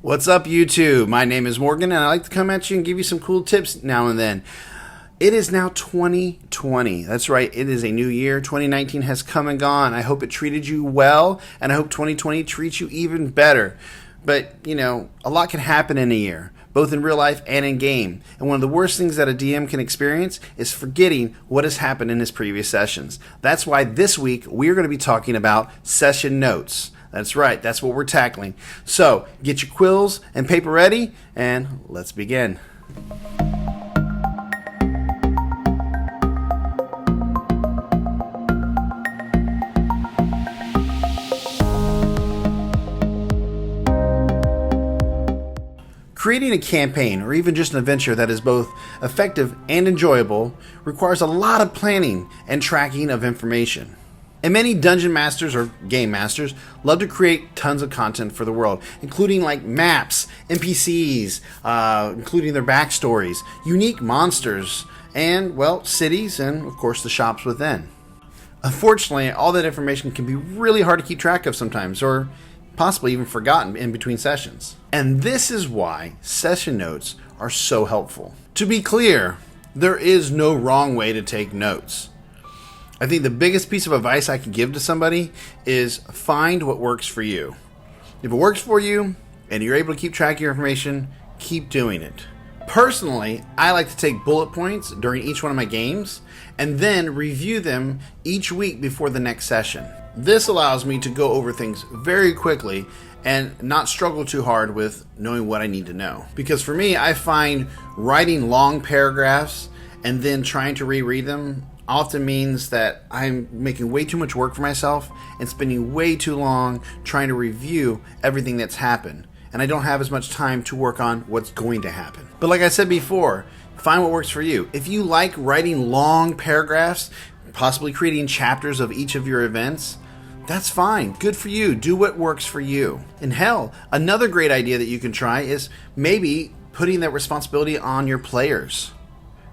What's up, YouTube? My name is Morgan, and I like to come at you and give you some cool tips now and then. It is now 2020. That's right, it is a new year. 2019 has come and gone. I hope it treated you well, and I hope 2020 treats you even better. But, a lot can happen in a year, both in real life and in game. And one of the worst things that a DM can experience is forgetting what has happened in his previous sessions. That's why this week we are going to be talking about session notes. That's right, that's what we're tackling. So, get your quills and paper ready, and let's begin. Creating a campaign, or even just an adventure that is both effective and enjoyable, requires a lot of planning and tracking of information. And many dungeon masters or game masters love to create tons of content for the world, including like maps, NPCs, including their backstories, unique monsters, and, cities, and of course the shops within. Unfortunately, all that information can be really hard to keep track of sometimes, or possibly even forgotten in between sessions. And this is why session notes are so helpful. To be clear, there is no wrong way to take notes. I think the biggest piece of advice I can give to somebody is find what works for you. If it works for you and you're able to keep track of your information, keep doing it. Personally, I like to take bullet points during each one of my games and then review them each week before the next session. This allows me to go over things very quickly and not struggle too hard with knowing what I need to know. Because for me, I find writing long paragraphs and then trying to reread them often means that I'm making way too much work for myself and spending way too long trying to review everything that's happened. And I don't have as much time to work on what's going to happen. But like I said before, find what works for you. If you like writing long paragraphs, possibly creating chapters of each of your events, that's fine. Good for you. Do what works for you. And hell, another great idea that you can try is maybe putting that responsibility on your players.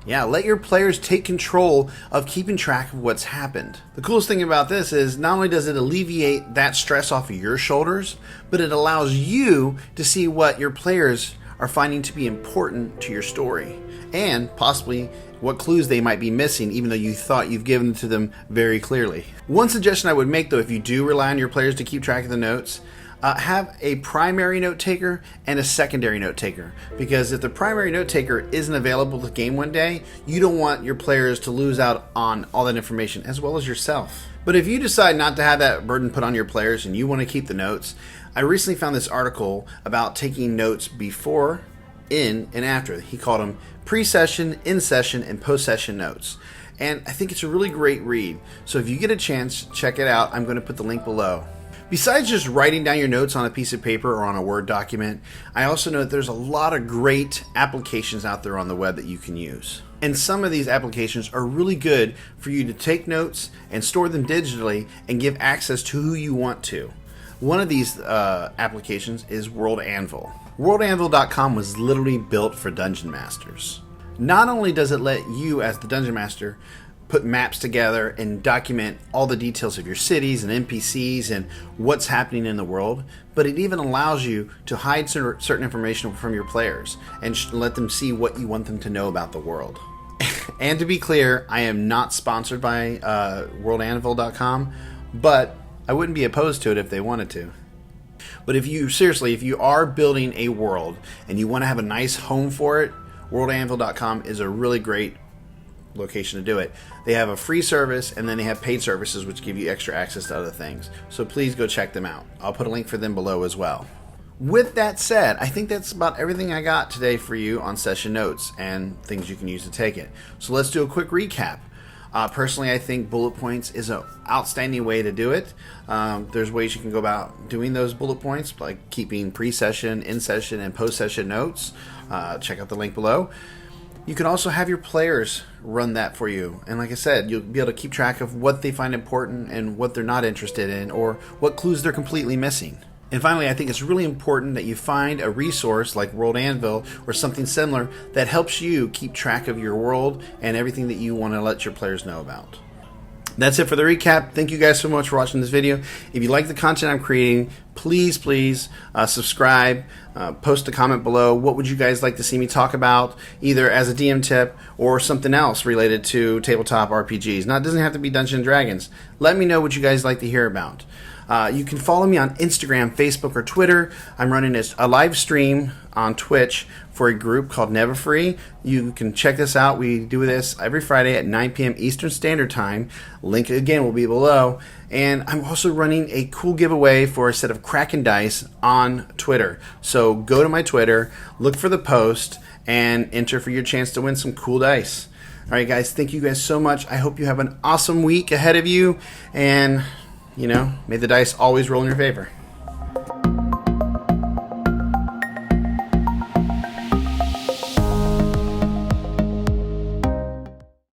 Yeah, let your players take control of keeping track of what's happened. The coolest thing about this is not only does it alleviate that stress off of your shoulders, but it allows you to see what your players are finding to be important to your story, and possibly what clues they might be missing, even though you thought you've given it to them very clearly. One suggestion I would make, though, if you do rely on your players to keep track of the notes, have a primary note taker and a secondary note taker. Because if the primary note taker isn't available to game one day, you don't want your players to lose out on all that information, as well as yourself. But if you decide not to have that burden put on your players and you want to keep the notes, I recently found this article about taking notes before, in, and after. He called them pre-session, in-session, and post-session notes. And I think it's a really great read. So if you get a chance, check it out. I'm going to put the link below. Besides just writing down your notes on a piece of paper or on a Word document, I also know that there's a lot of great applications out there on the web that you can use. And some of these applications are really good for you to take notes and store them digitally and give access to who you want to. One of these applications is World Anvil. WorldAnvil.com was literally built for dungeon masters. Not only does it let you, as the dungeon master, put maps together and document all the details of your cities and NPCs and what's happening in the world, but it even allows you to hide certain information from your players and let them see what you want them to know about the world. And to be clear, I am not sponsored by WorldAnvil.com, but I wouldn't be opposed to it if they wanted to. But if you are building a world and you want to have a nice home for it, WorldAnvil.com is a really great location to do it. They have a free service, and then they have paid services which give you extra access to other things. So please go check them out. I'll put a link for them below as well. With that said, I think that's about everything I got today for you on session notes and things you can use to take it. So let's do a quick recap. Personally, I think bullet points is an outstanding way to do it. There's ways you can go about doing those bullet points, like keeping pre-session, in-session, and post-session notes. Check out the link below. You can also have your players run that for you. And like I said, you'll be able to keep track of what they find important and what they're not interested in, or what clues they're completely missing. And finally, I think it's really important that you find a resource like World Anvil or something similar that helps you keep track of your world and everything that you want to let your players know about. That's it for the recap. Thank you guys so much for watching this video. If you like the content I'm creating, please subscribe, post a comment below. What would you guys like to see me talk about, either as a DM tip or something else related to tabletop RPGs? Now, it doesn't have to be Dungeons and Dragons. Let me know what you guys like to hear about. You can follow me on Instagram, Facebook, or Twitter. I'm running a live stream on Twitch for a group called Never Free. You can check this out. We do this every Friday at 9 p.m. Eastern Standard Time. Link again will be below. And I'm also running a cool giveaway for a set of Kraken dice on Twitter. So go to my Twitter, look for the post, and enter for your chance to win some cool dice. All right, guys. Thank you guys so much. I hope you have an awesome week ahead of you. And may the dice always roll in your favor.